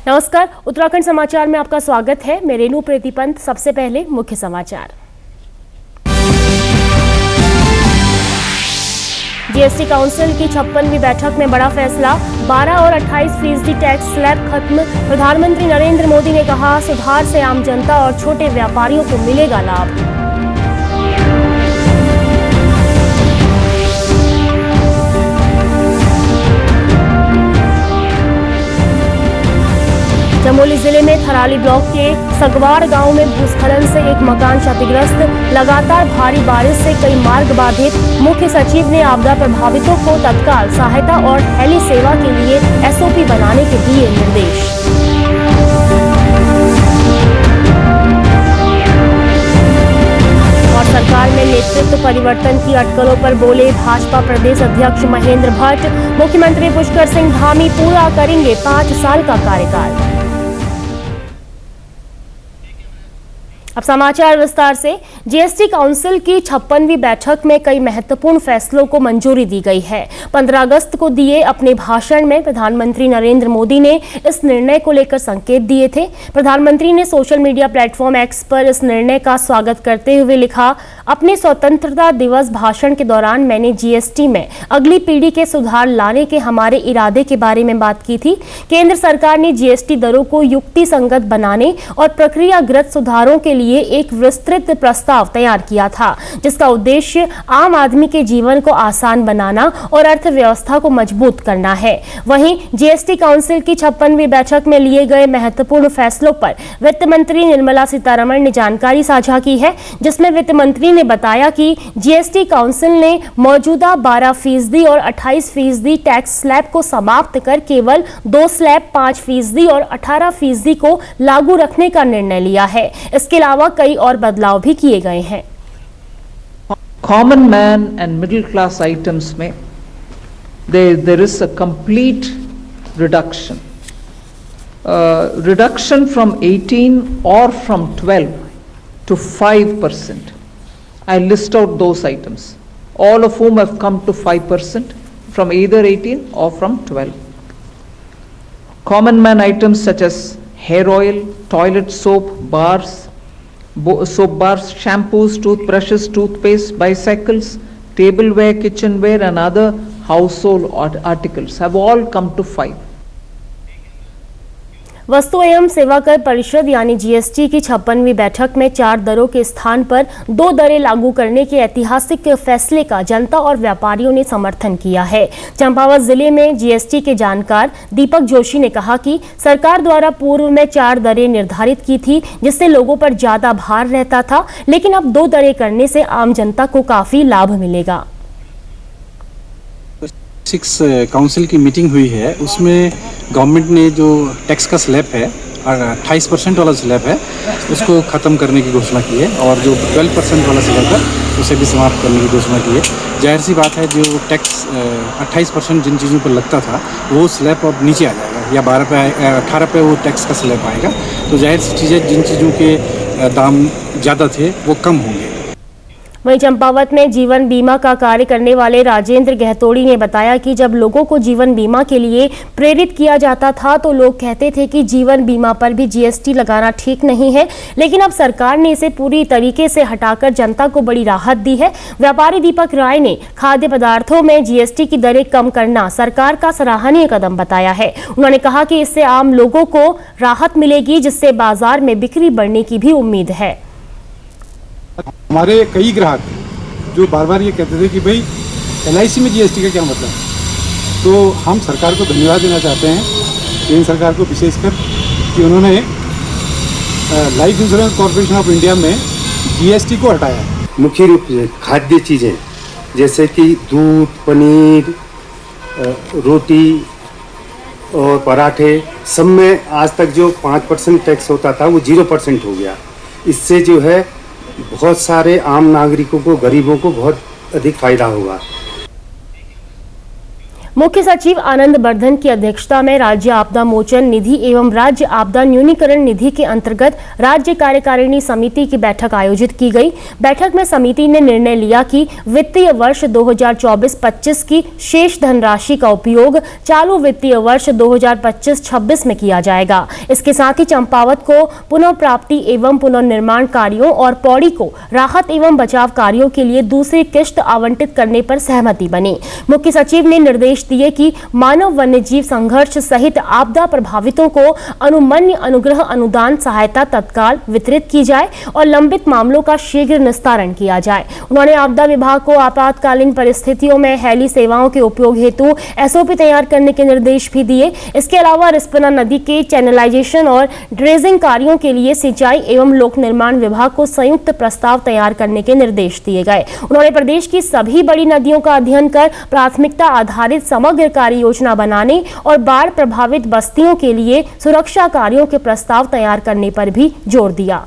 नमस्कार, उत्तराखंड समाचार में आपका स्वागत है। मैं रेणु प्रीति पंत। सबसे पहले मुख्य समाचार। जीएसटी काउंसिल की 56वीं बैठक में बड़ा फैसला, 12 और 28% टैक्स स्लैब खत्म। प्रधानमंत्री नरेंद्र मोदी ने कहा, सुधार से आम जनता और छोटे व्यापारियों को मिलेगा लाभ। चमोली जिले में थराली ब्लॉक के सगवाड़ गांव में भूस्खलन से एक मकान क्षतिग्रस्त। लगातार भारी बारिश से कई मार्ग बाधित। मुख्य सचिव ने आपदा प्रभावितों को तत्काल सहायता और हेली सेवा के लिए एसओपी बनाने के दिए निर्देश। और सरकार में नेतृत्व परिवर्तन की अटकलों पर बोले भाजपा प्रदेश अध्यक्ष महेंद्र भट्ट। मुख्यमंत्री पुष्कर सिंह धामी पूरा करेंगे 5 साल का कार्यकाल। अब समाचार विस्तार से। जीएसटी काउंसिल की 56वीं बैठक में कई महत्वपूर्ण फैसलों को मंजूरी दी गई है। 15 अगस्त को दिए अपने भाषण में प्रधानमंत्री नरेंद्र मोदी ने इस निर्णय को लेकर संकेत दिए थे। प्रधानमंत्री ने सोशल मीडिया प्लेटफॉर्म एक्स पर इस निर्णय का स्वागत करते हुए लिखा, अपने स्वतंत्रता दिवस भाषण के दौरान मैंने जीएसटी में अगली पीढ़ी के सुधार लाने के हमारे इरादे के बारे में बात की थी। केंद्र सरकार ने जीएसटी दरों को युक्ति संगत बनाने और प्रक्रियागत सुधारों के लिए एक विस्तृत प्रस्ताव तैयार किया था, जिसका उद्देश्य आम आदमी के जीवन को आसान बनाना और अर्थव्यवस्था को मजबूत करना है। वहीं जीएसटी काउंसिल की 56वीं बैठक में लिए गए महत्वपूर्ण फैसलों पर वित्त मंत्री निर्मला सीतारमण ने जानकारी साझा की है, जिसमें वित्त मंत्री ने बताया कि जीएसटी काउंसिल ने मौजूदा 12% और 28% टैक्स स्लैब को समाप्त कर केवल 2 स्लैब 5% और 18% को लागू रखने का निर्णय लिया है। इसके अलावा कई और बदलाव भी किए गए हैं। Common man and middle class items में there is a complete reduction. Reduction from 18 or from 12 to 5%. I list out those items, all of whom have come to 5% from either 18 or from 12. Common man items such as hair oil, toilet soap bars, shampoos, toothbrushes, toothpaste, bicycles, tableware, kitchenware and other household articles have all come to 5. वस्तु एवं सेवा कर परिषद यानी GST की 56वीं बैठक में 4 दरों के स्थान पर 2 दरें लागू करने के ऐतिहासिक फैसले का जनता और व्यापारियों ने समर्थन किया है। चंपावत जिले में जीएसटी के जानकार दीपक जोशी ने कहा कि सरकार द्वारा पूर्व में 4 दरें निर्धारित की थी, जिससे लोगों पर ज्यादा भार रहता था, लेकिन अब 2 दरें करने से आम जनता को काफी लाभ मिलेगा। 6 काउंसिल की मीटिंग हुई है, उसमें गवर्नमेंट ने जो टैक्स का स्लैब है 28% वाला स्लैब है उसको ख़त्म करने की घोषणा की है और जो 12% वाला स्लैब है उसे भी समाप्त करने की घोषणा की है। जाहिर सी बात है, जो टैक्स 28% जिन चीज़ों पर लगता था वो स्लैब अब नीचे आ जाएगा या 12 पे 18 पे वो टैक्स का स्लैब आएगा। तो जाहिर सी चीज़ें जिन चीज़ों के दाम ज़्यादा थे वो कम होंगे। वहीं चंपावत में जीवन बीमा का कार्य करने वाले राजेंद्र गहतोड़ी ने बताया कि जब लोगों को जीवन बीमा के लिए प्रेरित किया जाता था तो लोग कहते थे कि जीवन बीमा पर भी जीएसटी लगाना ठीक नहीं है, लेकिन अब सरकार ने इसे पूरी तरीके से हटाकर जनता को बड़ी राहत दी है। व्यापारी दीपक राय ने खाद्य पदार्थों में जीएसटी की दरें कम करना सरकार का सराहनीय कदम बताया है। उन्होंने कहा कि इससे आम लोगों को राहत मिलेगी, जिससे बाजार में बिक्री बढ़ने की भी उम्मीद है। हमारे कई ग्राहक जो बार बार ये कहते थे कि भाई एलआईसी में जीएसटी का क्या मतलब, तो हम सरकार को धन्यवाद देना चाहते हैं, केंद्र सरकार को विशेषकर कि उन्होंने life insurance corporation of India में जीएसटी को हटाया। मुख्य रूप से खाद्य चीज़ें जैसे कि दूध, पनीर, रोटी और पराठे, सब में आज तक जो 5% टैक्स होता था वो 0% हो गया। इससे जो है बहुत सारे आम नागरिकों को, गरीबों को बहुत अधिक फायदा होगा। मुख्य सचिव आनंद वर्धन की अध्यक्षता में राज्य आपदा मोचन निधि एवं राज्य आपदा न्यूनीकरण निधि के अंतर्गत राज्य कार्यकारिणी समिति की बैठक आयोजित की गई। बैठक में समिति ने निर्णय लिया कि वित्तीय वर्ष 2024-25 की शेष धनराशि का उपयोग चालू वित्तीय वर्ष 2025-26 में किया जाएगा। इसके साथ ही चंपावत को पुनः प्राप्ति एवं पुनर्निर्माण कार्यों और पौड़ी को राहत एवं बचाव कार्यों के लिए दूसरी किश्त आवंटित करने पर सहमति बनी। मुख्य सचिव ने निर्देश दिए कि मानव वन्यजीव संघर्ष सहित आपदा प्रभावितों को अनुमन्य अनुग्रह अनुदान सहायता तत्काल वितरित की जाए और लंबित मामलों का शीघ्र निस्तारण किया जाए। उन्होंने आपदा विभाग को आपातकालीन परिस्थितियों में हेली सेवाओं के उपयोग हेतु एसओपी तैयार करने के निर्देश भी दिए। इसके अलावा रिस्पना नदी के चैनलाइजेशन और ड्रेजिंग कार्यों के लिए सिंचाई एवं लोक निर्माण विभाग को संयुक्त प्रस्ताव तैयार करने के निर्देश दिए गए। उन्होंने प्रदेश की सभी बड़ी नदियों का अध्ययन कर प्राथमिकता आधारित समग्र कार्य योजना बनाने और बाढ़ प्रभावित बस्तियों के लिए सुरक्षा कार्यों के प्रस्ताव तैयार करने पर भी जोर दिया।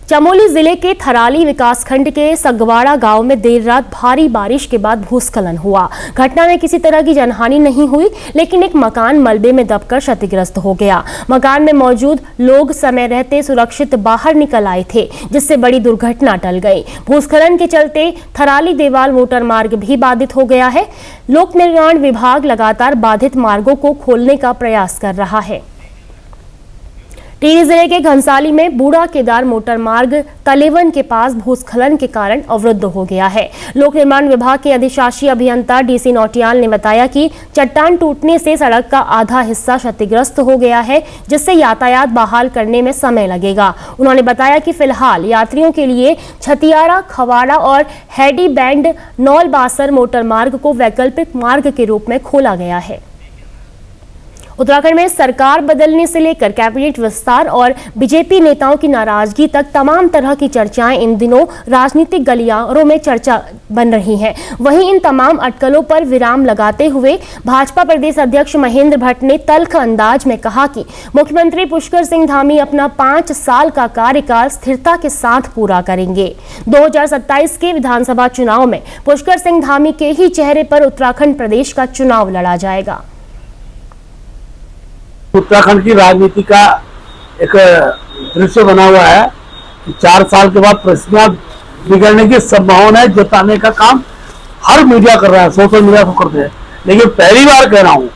चमोली जिले के थराली विकासखंड के सगवाड़ा गांव में देर रात भारी बारिश के बाद भूस्खलन हुआ। घटना में किसी तरह की जनहानि नहीं हुई, लेकिन एक मकान मलबे में दबकर क्षतिग्रस्त हो गया। मकान में मौजूद लोग समय रहते सुरक्षित बाहर निकल आए थे, जिससे बड़ी दुर्घटना टल गई। भूस्खलन के चलते थराली देवाल मोटर मार्ग भी बाधित हो गया है। लोक निर्माण विभाग लगातार बाधित मार्गों को खोलने का प्रयास कर रहा है। टिहरी जिले के घनसाली में बूढ़ा केदार मोटर मार्ग तलेवन के पास भूस्खलन के कारण अवरुद्ध हो गया है। लोक निर्माण विभाग के अधिशासी अभियंता डीसी नौटियाल ने बताया कि चट्टान टूटने से सड़क का आधा हिस्सा क्षतिग्रस्त हो गया है, जिससे यातायात बहाल करने में समय लगेगा। उन्होंने बताया कि फिलहाल यात्रियों के लिए छतियारा, खवाड़ा और हैडी बैंड नौलबासर मोटर मार्ग को वैकल्पिक मार्ग के रूप में खोला गया है। उत्तराखंड में सरकार बदलने से लेकर कैबिनेट विस्तार और बीजेपी नेताओं की नाराजगी तक तमाम तरह की चर्चाएं इन दिनों राजनीतिक गलियारों में चर्चा बन रही हैं। वहीं इन तमाम अटकलों पर विराम लगाते हुए भाजपा प्रदेश अध्यक्ष महेंद्र भट्ट ने तल्ख अंदाज में कहा कि मुख्यमंत्री पुष्कर सिंह धामी अपना 5 साल का कार्यकाल स्थिरता के साथ पूरा करेंगे। 2027 के विधानसभा चुनाव में पुष्कर सिंह धामी के ही चेहरे पर उत्तराखंड प्रदेश का चुनाव लड़ा जाएगा। उत्तराखंड की राजनीति का एक दृश्य बना हुआ है कि 4 साल के बाद परिस्थितियां बिगड़ने की संभावना है जताने का काम हर मीडिया कर रहा है, सोशल मीडिया को करते हैं। लेकिन पहली बार कह रहा हूं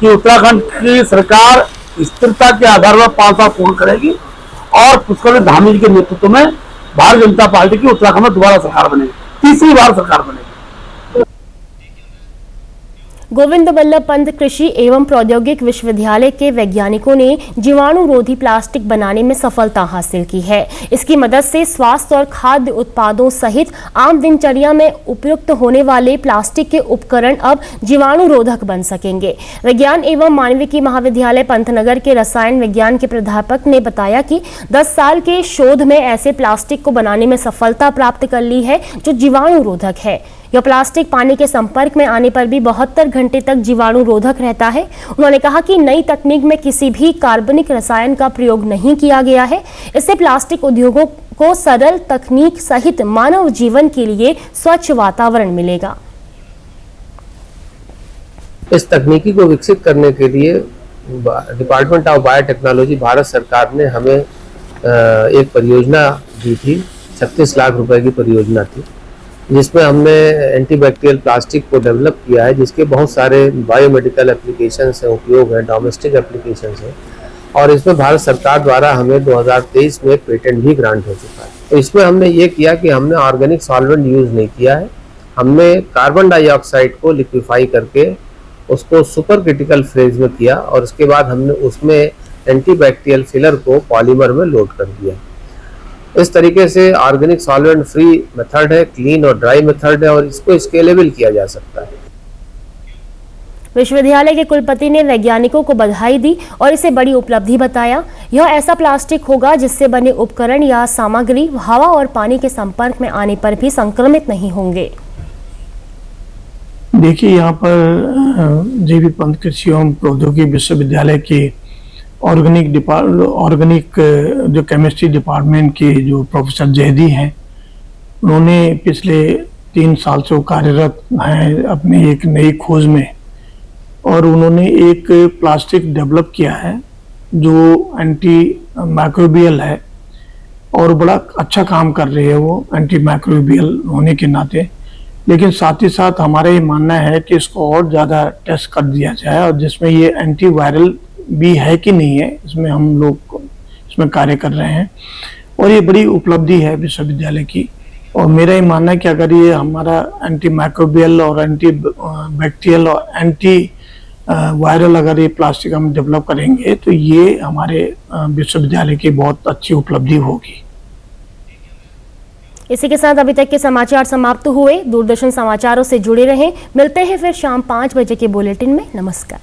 कि उत्तराखंड की सरकार स्थिरता के आधार पर 5 साल पूर्ण करेगी और पुष्कर धामी जी के नेतृत्व में भारतीय जनता पार्टी की उत्तराखंड में दोबारा सरकार बनेगी, तीसरी बार सरकार बनेगी। गोविंद बल्लभ पंत कृषि एवं प्रौद्योगिक विश्वविद्यालय के वैज्ञानिकों ने जीवाणुरोधी प्लास्टिक बनाने में सफलता हासिल की है। इसकी मदद से स्वास्थ्य और खाद्य उत्पादों सहित आम दिनचर्या में उपयुक्त होने वाले प्लास्टिक के उपकरण अब जीवाणुरोधक बन सकेंगे। विज्ञान एवं मानविकी महाविद्यालय पंतनगर के रसायन विज्ञान के प्राध्यापक ने बताया कि 10 साल के शोध में ऐसे प्लास्टिक को बनाने में सफलता प्राप्त कर ली है जो जीवाणुरोधक है। यह प्लास्टिक पानी के संपर्क में आने पर भी 72 घंटे तक जीवाणुरोधक रहता है। उन्होंने कहा कि नई तकनीक में किसी भी कार्बनिक रसायन का प्रयोग नहीं किया गया है। इससे प्लास्टिक उद्योगों को सरल तकनीक सहित मानव जीवन के लिए स्वच्छ वातावरण मिलेगा। इस तकनीकी को विकसित करने के लिए डिपार्टमेंट ऑफ बायोटेक्नोलॉजी भारत सरकार ने हमें एक परियोजना दी थी। 36 लाख रुपए की परियोजना थी, जिसमें हमने एंटीबैक्टीरियल प्लास्टिक को डेवलप किया है, जिसके बहुत सारे बायोमेडिकल एप्लीकेशंस हैं, उपयोग है, डोमेस्टिक एप्लीकेशंस हैं। और इसमें भारत सरकार द्वारा हमें 2023 में एक पेटेंट भी ग्रांट हो चुका है। तो इसमें हमने ये किया कि हमने ऑर्गेनिक सॉल्वेंट यूज़ नहीं किया है। हमने कार्बन डाइऑक्साइड को लिक्विफाई करके उसको सुपर क्रिटिकल फेज में किया और उसके बाद हमने उसमें एंटीबैक्टीरियल फिलर को पॉलीमर में लोड कर दिया। इस तरीके से ऑर्गेनिक सॉल्वेंट फ्री मेथड है, क्लीन और ड्राई मेथड है और इसको स्केलेबल किया जा सकता है। विश्वविद्यालय के कुलपति ने वैज्ञानिकों को बधाई दी और इसे बड़ी उपलब्धि बताया। यह ऐसा प्लास्टिक होगा जिससे बने उपकरण या सामग्री हवा और पानी के संपर्क में आने पर भी संक्रमित नहीं होंगे। देखिए, यहाँ पर जेबी पंत कृषि एवं प्रौद्योगिकी विश्वविद्यालय के ऑर्गेनिक जो केमिस्ट्री डिपार्टमेंट के जो प्रोफेसर जयदी हैं, उन्होंने पिछले 3 साल से वो कार्यरत हैं अपनी एक नई खोज में, और उन्होंने एक प्लास्टिक डेवलप किया है जो एंटी माइक्रोबियल है और बड़ा अच्छा काम कर रही है वो एंटी माइक्रोबियल होने के नाते। लेकिन साथ ही साथ हमारा ये मानना है कि इसको और ज़्यादा टेस्ट कर दिया जाए, और जिसमें ये एंटी वायरल भी है कि नहीं है, इसमें हम लोग इसमें कार्य कर रहे हैं, और ये बड़ी उपलब्धि है विश्वविद्यालय की। और मेरा ये मानना है कि अगर ये हमारा एंटी माइक्रोबियल और एंटी बैक्टीरियल और एंटी वायरल अगर ये प्लास्टिक हम डेवलप करेंगे तो ये हमारे विश्वविद्यालय की बहुत अच्छी उपलब्धि होगी। इसी के साथ अभी तक के समाचार समाप्त हुए। दूरदर्शन समाचारों से जुड़े रहें। मिलते हैं फिर शाम 5 बजे के बुलेटिन में। नमस्कार।